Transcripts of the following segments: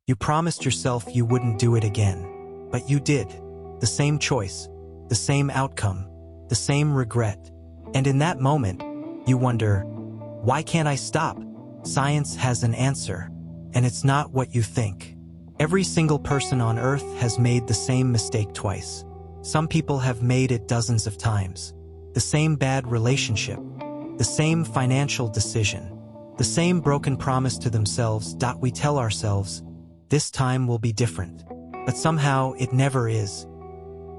You promised yourself you wouldn't do it again. But you did. The same choice, the same outcome, the same regret. And in that moment, you wonder, why can't I stop? Science has an answer, and it's not what you think. Every single person on Earth has made the same mistake twice. Some people have made it dozens of times. The same bad relationship, the same financial decision, the same broken promise to themselves. We tell ourselves, this time will be different. But somehow it never is.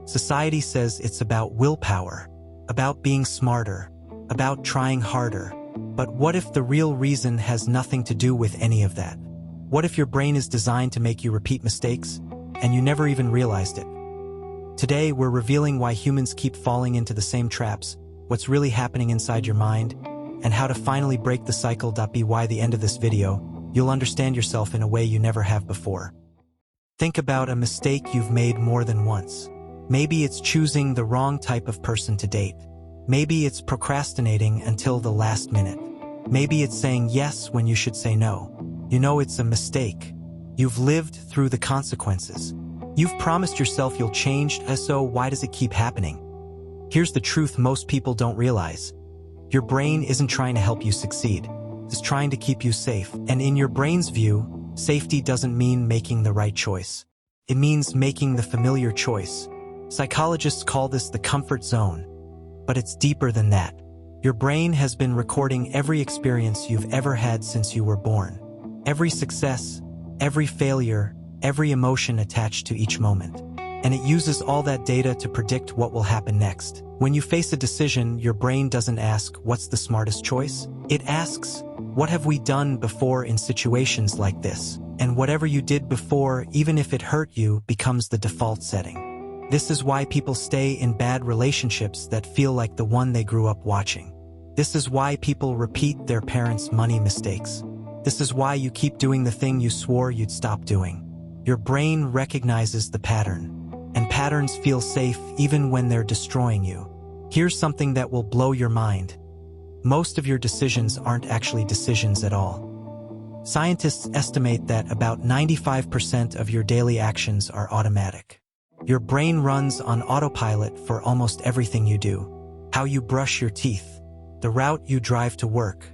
Society says it's about willpower, about being smarter, about trying harder. But what if the real reason has nothing to do with any of that? What if your brain is designed to make you repeat mistakes, and you never even realized it? Today, we're revealing why humans keep falling into the same traps, what's really happening inside your mind, and how to finally break the cycle. By the end of this video, you'll understand yourself in a way you never have before. Think about a mistake you've made more than once. Maybe it's choosing the wrong type of person to date. Maybe it's procrastinating until the last minute. Maybe it's saying yes when you should say no. You know it's a mistake. You've lived through the consequences. You've promised yourself you'll change, so why does it keep happening? Here's the truth most people don't realize. Your brain isn't trying to help you succeed. It's trying to keep you safe. And in your brain's view, safety doesn't mean making the right choice. It means making the familiar choice. Psychologists call this the comfort zone. But it's deeper than that. Your brain has been recording every experience you've ever had since you were born. Every success, every failure, every emotion attached to each moment. And it uses all that data to predict what will happen next. When you face a decision, your brain doesn't ask, what's the smartest choice? It asks, what have we done before in situations like this? And whatever you did before, even if it hurt you, becomes the default setting. This is why people stay in bad relationships that feel like the one they grew up watching. This is why people repeat their parents' money mistakes. This is why you keep doing the thing you swore you'd stop doing. Your brain recognizes the pattern. And patterns feel safe even when they're destroying you. Here's something that will blow your mind. Most of your decisions aren't actually decisions at all. Scientists estimate that about 95% of your daily actions are automatic. Your brain runs on autopilot for almost everything you do. How you brush your teeth, the route you drive to work,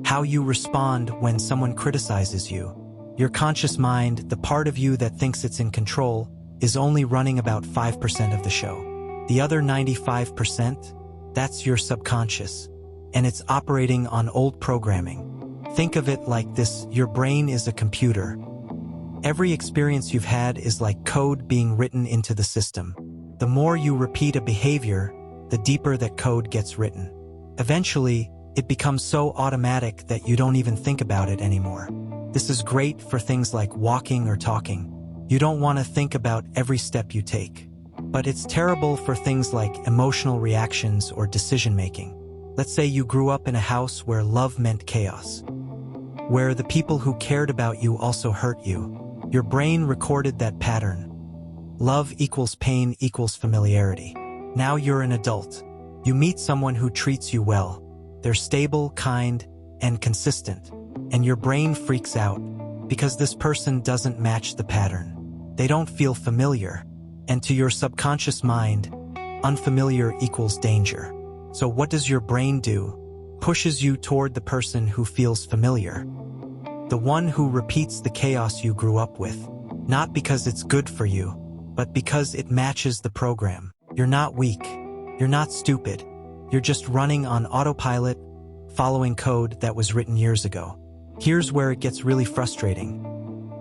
how you respond when someone criticizes you. Your conscious mind, the part of you that thinks it's in control, is only running about 5% of the show. The other 95%, that's your subconscious, and it's operating on old programming. Think of it like this: your brain is a computer. Every experience you've had is like code being written into the system. The more you repeat a behavior, the deeper that code gets written. Eventually, it becomes so automatic that you don't even think about it anymore. This is great for things like walking or talking. You don't want to think about every step you take. But it's terrible for things like emotional reactions or decision-making. Let's say you grew up in a house where love meant chaos, where the people who cared about you also hurt you. Your brain recorded that pattern. Love equals pain equals familiarity. Now you're an adult. You meet someone who treats you well. They're stable, kind, and consistent. And your brain freaks out because this person doesn't match the pattern. They don't feel familiar. And to your subconscious mind, unfamiliar equals danger. So what does your brain do? Pushes you toward the person who feels familiar. The one who repeats the chaos you grew up with. Not because it's good for you, but because it matches the program. You're not weak. You're not stupid. You're just running on autopilot, following code that was written years ago. Here's where it gets really frustrating.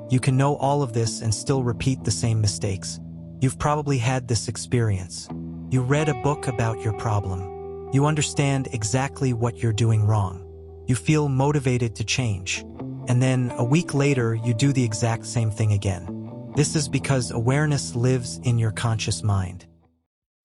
You can know all of this and still repeat the same mistakes. You've probably had this experience. You read a book about your problem. You understand exactly what you're doing wrong. You feel motivated to change. And then, a week later, you do the exact same thing again. This is because awareness lives in your conscious mind.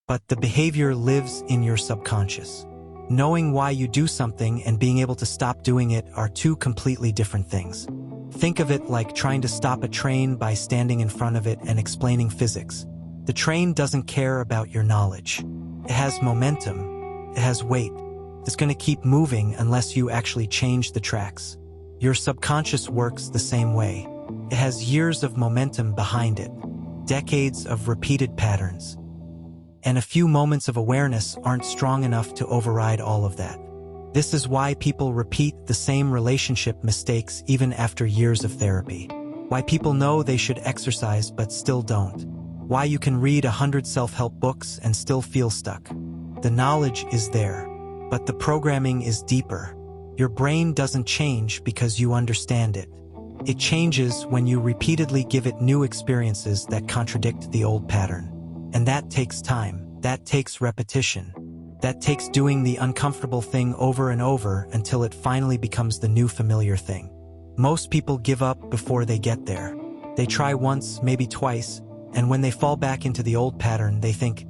But the behavior lives in your subconscious. Knowing why you do something and being able to stop doing it are two completely different things. Think of it like trying to stop a train by standing in front of it and explaining physics. The train doesn't care about your knowledge. It has momentum. It has weight. It's going to keep moving unless you actually change the tracks. Your subconscious works the same way. It has years of momentum behind it, decades of repeated patterns. And a few moments of awareness aren't strong enough to override all of that. This is why people repeat the same relationship mistakes even after years of therapy. Why people know they should exercise but still don't. Why you can read 100 self-help books and still feel stuck. The knowledge is there, but the programming is deeper. Your brain doesn't change because you understand it. It changes when you repeatedly give it new experiences that contradict the old pattern. And that takes time. That takes repetition. That takes doing the uncomfortable thing over and over until it finally becomes the new familiar thing. Most people give up before they get there. They try once, maybe twice, and when they fall back into the old pattern, they think,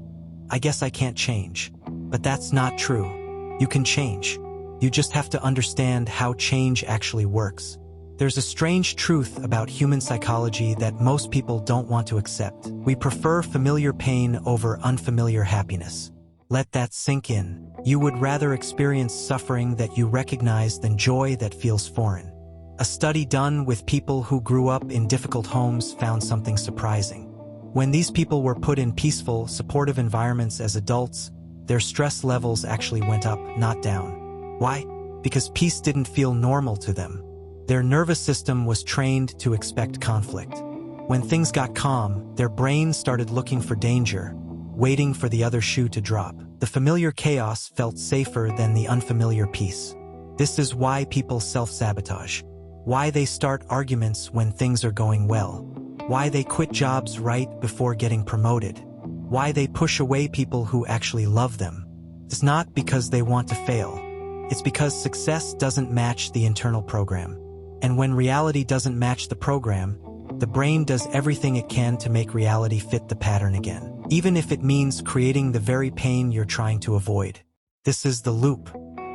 I guess I can't change. But that's not true. You can change. You just have to understand how change actually works. There's a strange truth about human psychology that most people don't want to accept. We prefer familiar pain over unfamiliar happiness. Let that sink in. You would rather experience suffering that you recognize than joy that feels foreign. A study done with people who grew up in difficult homes found something surprising. When these people were put in peaceful, supportive environments as adults, their stress levels actually went up, not down. Why? Because peace didn't feel normal to them. Their nervous system was trained to expect conflict. When things got calm, their brain started looking for danger, waiting for the other shoe to drop. The familiar chaos felt safer than the unfamiliar peace. This is why people self-sabotage. Why they start arguments when things are going well. Why they quit jobs right before getting promoted. Why they push away people who actually love them. It's not because they want to fail. It's because success doesn't match the internal program. And when reality doesn't match the program, the brain does everything it can to make reality fit the pattern again, even if it means creating the very pain you're trying to avoid. This is the loop.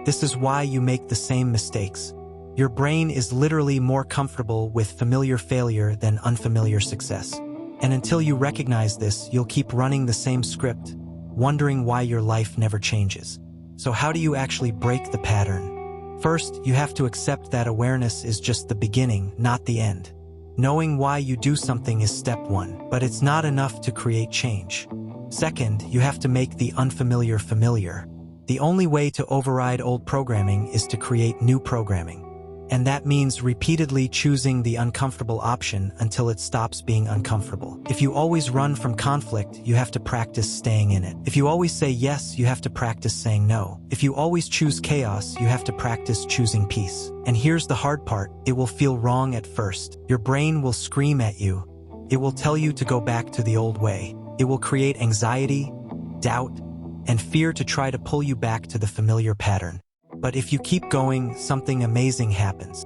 This is why you make the same mistakes. Your brain is literally more comfortable with familiar failure than unfamiliar success. And until you recognize this, you'll keep running the same script, wondering why your life never changes. So how do you actually break the pattern? First, you have to accept that awareness is just the beginning, not the end. Knowing why you do something is step one, but it's not enough to create change. Second, you have to make the unfamiliar familiar. The only way to override old programming is to create new programming. And that means repeatedly choosing the uncomfortable option until it stops being uncomfortable. If you always run from conflict, you have to practice staying in it. If you always say yes, you have to practice saying no. If you always choose chaos, you have to practice choosing peace. And here's the hard part, it will feel wrong at first. Your brain will scream at you. It will tell you to go back to the old way. It will create anxiety, doubt, and fear to try to pull you back to the familiar pattern. But if you keep going, something amazing happens.